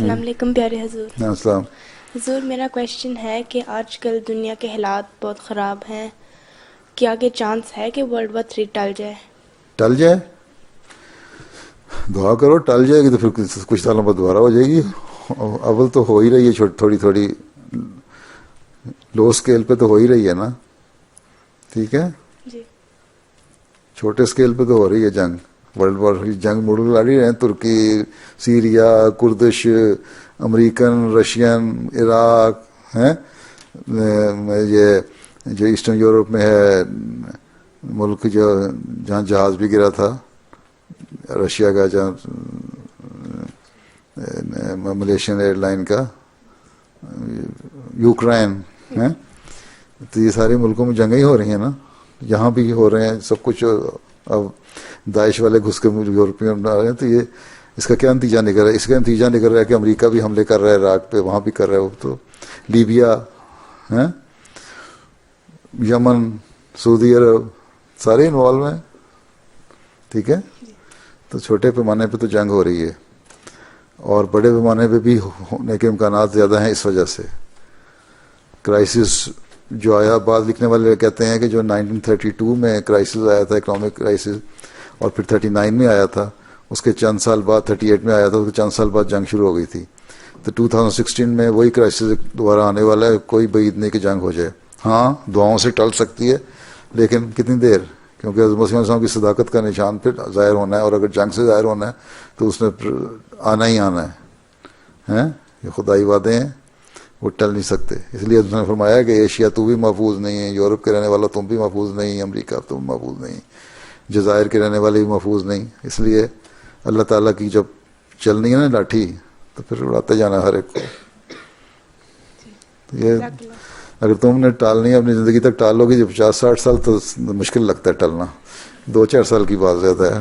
السلام علیکم پیارے حضور. السلام. حضور میرا کویشچن ہے کہ آج کل دنیا کے حالات بہت خراب ہیں، کیا کہ چانس ہے کہ World War 3 ٹل جائے؟ ٹل جائے؟ دعا کرو ٹل جائے گی تو پھر کچھ سالوں بعد دوبارہ ہو جائے گی. اول تو ہو ہی رہی ہے، تھوڑی تھوڑی لو اسکیل پہ تو ہو ہی رہی ہے نا. ٹھیک ہے، جی. چھوٹے اسکیل پہ تو ہو رہی ہے جنگ. ورلڈ وار جنگ ملک لڑ ہی رہے ہیں، ترکی، سیریا، کردش، امریکن، رشین، عراق ہیں. یہ جو ایسٹرن یورپ میں ہے ملک جہاں جہاز بھی گرا تھا رشیا کا، جہاں ملیشین ایئر لائن کا، یوکرائن ہیں. تو یہ سارے ملکوں میں جنگیں ہی ہو رہی ہیں نا، یہاں بھی ہو رہے ہیں سب کچھ. اب داعش والے گھس کے یورپین آ رہے ہیں، تو یہ اس کا کیا نتیجہ نکل رہا ہے؟ اس کا نتیجہ نکل رہا ہے کہ امریکہ بھی حملے کر رہا ہے عراق پہ، وہاں بھی کر رہا ہے. وہ تو لیبیا ہیں، یمن، سعودی عرب سارے انوالو ہیں. ٹھیک ہے، تو چھوٹے پیمانے پہ تو جنگ ہو رہی ہے، اور بڑے پیمانے پہ بھی ہونے کے امکانات زیادہ ہیں. اس وجہ سے کرائسس جو آیا، بعض لکھنے والے کہتے ہیں کہ جو 1932 میں کرائسس آیا تھا، اکنامک کرائسس، اور پھر 39 میں آیا تھا، اس کے چند سال بعد 38 میں آیا تھا، اس کے چند سال بعد جنگ شروع ہو گئی تھی. تو 2016 میں وہی کرائسس دوبارہ آنے والا ہے. کوئی بعید نہیں کہ جنگ ہو جائے. ہاں دعاؤں سے ٹل سکتی ہے، لیکن کتنی دیر؟ کیونکہ حضرت مسیح علیہ السلام کی صداقت کا نشان پھر ظاہر ہونا ہے، اور اگر جنگ سے ظاہر ہونا ہے تو اس نے آنا ہی آنا ہے. یہ خدائی وعدے ہیں، وہ ٹل نہیں سکتے. اس لیے اس نے فرمایا کہ ایشیا تو بھی محفوظ نہیں ہے، یورپ کے رہنے والا تم بھی محفوظ نہیں، امریکہ تم محفوظ نہیں، جزائر کے رہنے والے بھی محفوظ نہیں. اس لیے اللہ تعالیٰ کی جب چلنی ہے نا لاٹھی، تو پھر اڑاتے جانا ہر ایک کو. یہ اگر تم نے ٹالنی ہے اپنی زندگی تک ٹال لو گی. جب 50-60 سال تو مشکل لگتا ہے ٹلنا، 2-4 سال کی بات زیادہ ہے.